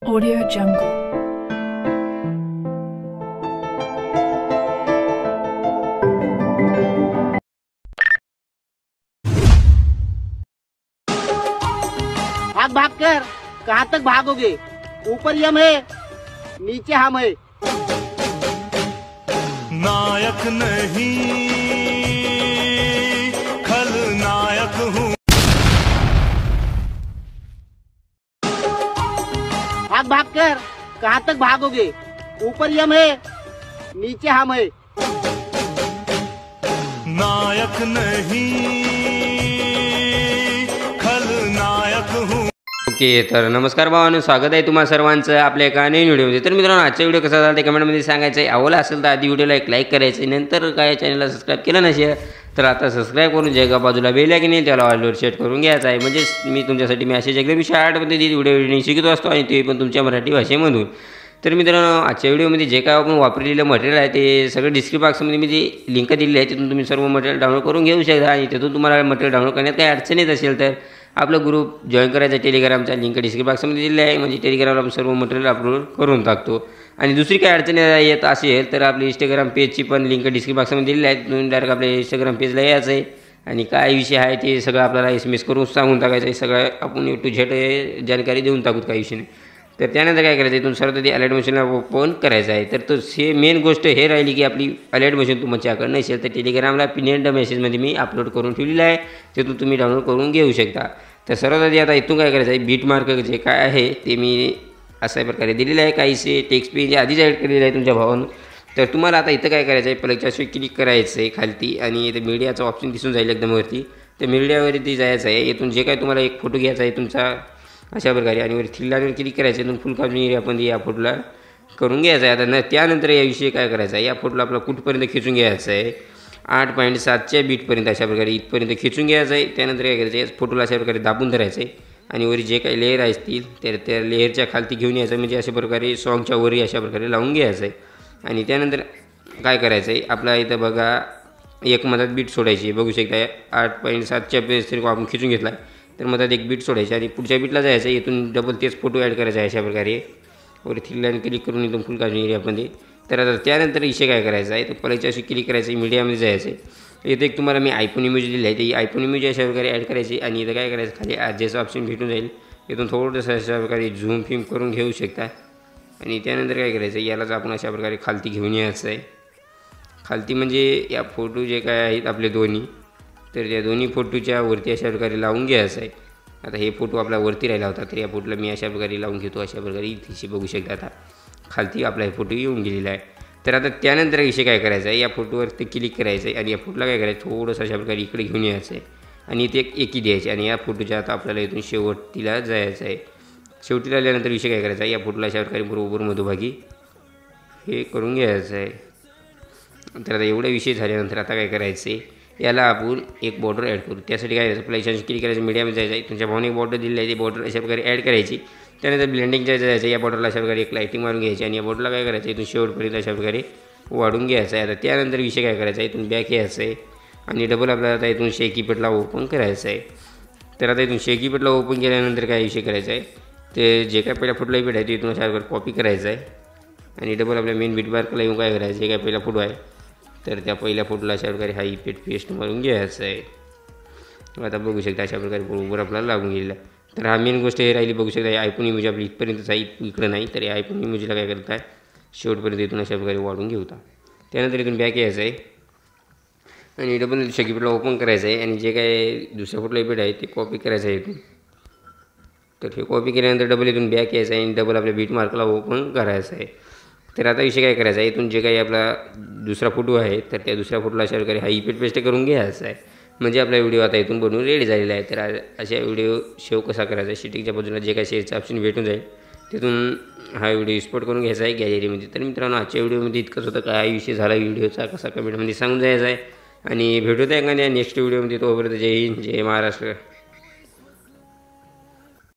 Audio Jungle. भाग भाग कर, कहाँ तक भागोगे? ऊपर यम है, नीचे हम है। नायक नहीं खलनायक हूँ। भाग भाग कर, कहाँ तक भागोगे? ऊपर यम है, नीचे हम है। नायक नहीं खलनायक हूँ। ओके, तर नमस्कार भावांनो, स्वागत आहे तुम्हा सर्वांचं आपल्या एका नवीन व्हिडिओमध्ये। तर मित्रांनो, आजचा व्हिडिओ कसा झाला ते कमेंटमध्ये सांगायचं आहे। आवडला असेल तर आधी व्हिडिओला एक लाईक करायचं, नंतर काय चॅनलला सबस्क्राईब केलं नसेल तर आता सबस्क्राईब करून जे का बाजूला बेल आयकॉन आहे त्याला ऑलवर सेट करून घ्यायचं आहे। म्हणजे मी तुमच्यासाठी मी असे एकदम शॉर्ट पद्धतीत व्हिडिओ शिकत असतो आणि ते पण तुमच्या मराठी भाषेमधून। तर मित्रांनो, आजच्या व्हिडिओमध्ये जे काय आपण वापरलेलं मटेरियल आहे ते सगळं डिस्क्रिप्शन बॉक्समध्ये मी जी लिंक दिलेली आहे तिथून तुम्ही सर्व मटेरियल डाउनलोड करून घेऊ शकता। आणि तिथून तुम्हाला मटेरियल डाउनलोड करण्यात काही अडचण येत असेल तर आपला ग्रुप जॉईन करायचा, टेलिग्रामचा लिंक डिस्क्रिप्शन बॉक्समध्ये दिलेला आहे। म्हणजे टेलिग्रामला आपण सर्व मटेरियल अपलोड करून टाकतो। आणि दुसरी काय अडचण येत असेल तर आपली इंस्टाग्राम पेजची पण लिंक डिस्क्रिप्शन बॉक्समध्ये दिलेली आहे। तुम्ही डायरेक्ट आपल्या इंस्टाग्राम पेजला यायचं आहे आणि काय विषय आहे ते सगळं आपल्याला SMS करून सांगून टाकायचं आहे। सगळं आपण A to Z जानकारी देऊन टाकू काही विषय नाही। तर त्यानंतर काय करायचं आहे, इथून सर्व ते अलर्ट मशीनला ओपन करायचं आहे। तर तो मेन गोष्ट हे राहिली की आपली अलर्ट मशीन तुमच्याकडे नसेल तर टेलिग्रामला पिनेंड मेसेजमध्ये मी अपलोड करून ठेवलेलं आहे, तिथून तुम्ही डाउनलोड करून घेऊ शकता। तर सर्वात आधी आता इथून काय करायचं आहे, बीट मार्क जे काय आहे ते मी अशा प्रकारे दिलेलं आहे। काहीसे टेक्स्ट पेज आधीच ॲड केलेलं आहे तुमच्या भावानं। तर तुम्हाला आता इथं काय करायचं आहे, प्लगच्याशी क्लिक करायचं आहे खालती आणि इथे मीडियाचा ऑप्शन दिसून जाईल एकदम वरती। तर मीडियावरती जायचं आहे। इथून जे काय तुम्हाला एक फोटो घ्यायचा आहे तुमचा अशा प्रकारे आणि वर थिल्लावर क्लिक करायचं, इथून फुल काढून एरिया आपण या फोटोला करून घ्यायचं आहे। आता त्यानंतर याविषयी काय करायचं आहे, या फोटोला आपला कुठपर्यंत खिचून घ्यायचं आहे, 8.7च्या बीटपर्यंत अशा प्रकारे इथपर्यंत खिचून घ्यायचं आहे। त्यानंतर काय करायचं आहे, फोटोला अशा प्रकारे दाबून धरायचं आहे आणि वरी जे काही लेअर असतील तर त्या लेअरच्या खालती घेऊन यायचं, म्हणजे अशा प्रकारे सॉन्गच्या वरी अशा प्रकारे लावून घ्यायचं आहे। आणि त्यानंतर काय करायचं आहे, आपला इथं बघा एक मधात बीट सोडायची, बघू शकता 8.7च्या पेज तरी आपण खिचून घेतला तर मधात एक बीट सोडायची आणि पुढच्या बीटला जायचं आहे। इथून डबल तेच फोटो ॲड करायचा आहे अशा प्रकारे, वरी थिल्लाने क्लिक करून इथून फुल काढून एरियामध्ये। तर आता त्यानंतर विषय काय करायचा आहे, तर पलायच्याशी क्लिक करायचं, मीडियामध्ये जायचं आहे। इथे एक तुम्हाला मी आयफोन इमेज दिली आहे, ती आयफोन इमेज अशा प्रकारे ॲड करायची आणि इथं काय करायचं, खाली ॲडजस्ट ऑप्शन भेटून जाईल, इथून थोडंसं अशा प्रकारे झूम फिम करून घेऊ शकता। आणि त्यानंतर काय करायचं, यालाच आपण अशा प्रकारे खालती घेऊन यायचं आहे। खालती म्हणजे या फोटो जे काय आहेत आपले दोन्ही, तर त्या दोन्ही फोटोच्या वरती अशा प्रकारे लावून घ्यायचं आहे। आता हे फोटो आपला वरती राहिला होता तर या फोटोला मी अशा प्रकारे लावून घेतो, अशा प्रकारे इथे बघू शकता। आता खालती आपला हे फोटो येऊन गेलेला आहे। तर आता त्यानंतर विषय काय करायचा आहे, या फोटोवरती क्लिक करायचं आहे आणि या फोटोला काय करायचं, थोडंसं अशा प्रकारे इकडे घेऊन यायचं आहे आणि इथे एक एकी द्यायची आणि या फोटोच्या आता आपल्याला इथून शेवटीला जायचं आहे। शेवटीला आल्यानंतर विषय काय करायचा आहे, या फोटोला अशा प्रकारे बरोबर मधोभागी हे करून घ्यायचं आहे। तर आता एवढा विषय झाल्यानंतर आता काय करायचं आहे, याला आपण एक बॉर्डर ॲड करू। त्यासाठी काय करायचं, प्लेससाठी क्लिक करायचं, मीडियामध्ये जायचं आहे, तुमच्या भावाने एक बॉर्डर दिलेली आहे, ती बॉर्डर अशा प्रकारे ॲड करायची। त्यानंतर ब्लेंडिंगच्या जायचं, या बॉर्डरला अशा प्रकारे एक लाईटिंग मारून घ्यायची आणि या बॉर्डरला काय करायचं, इथून शेवटपर्यंत अशा प्रकारे वाढून घ्यायचं आहे। आता त्यानंतर विषय काय करायचा आहे, इथून बॅक यायचं आहे आणि डबल आपल्याला आता इथून शेकीपटला ओपन करायचं आहे। तर आता इथून शेकीपटला ओपन केल्यानंतर काय विषय करायचा आहे, ते जे काय पहिला फोटोला बीट आहे ते इथून अशा प्रकारे कॉपी करायचं आहे आणि डबल आपल्या मेन बीट मार्कला येऊन काय करायचं, जे काय पहिला फोटो आहे तर त्या पहिल्या फोटोला अशा प्रकारे हा इफेक्ट पेस्ट मारून घ्यायचं आहे। आता बघू शकता अशा प्रकारे बरोबर आपल्याला लागून गेलेला आहे। तर हा मेन गोष्ट हे राहिली, बघू शकता आयफोन इमेज आपली इथपर्यंतच आहे, इकडं नाही। तर या आयफोन इमेजला काय करत आहे, शेवटपर्यंत इथून अशा प्रकारे वाढून घेऊता। त्यानंतर इथून बॅक यायचं आहे आणि डबल शेकीपटला ओपन करायचं आहे आणि जे काय दुसऱ्या फोटोला इफेक्ट आहे ते कॉपी करायचं आहे इथून। तर हे कॉपी केल्यानंतर डबल इथून बॅक यायचं आहे आणि डबल आपल्या बीट मार्कला ओपन करायचं आहे। तर आता विषय काय करायचा आहे, इथून जे काही आपला दुसरा फोटो आहे तर त्या दुसऱ्या फोटोला अशा प्रकारे हा इफेक्ट पेस्ट करून घ्यायचा आहे। म्हणजे आपला व्हिडिओ आता इथून बनवून रेडी झालेला आहे। तर अशा व्हिडिओ सेव्ह कसा करायचा, सेटिंगच्या बाजूला जे काही शेअरचं ऑप्शन भेटून जाईल तिथून हा व्हिडिओ एक्सपोर्ट करून घ्यायचा आहे गॅलरीमध्ये। तर मित्रांनो, आजच्या व्हिडिओमध्ये इतकंच होतं, काय विषय झाला व्हिडिओचा कसा कमेंटमध्ये सांगून जायचा आहे आणि भेटूत आहे का नाही नेक्स्ट व्हिडिओमध्ये। तोपर्यंत जय हिंद, जय महाराष्ट्र।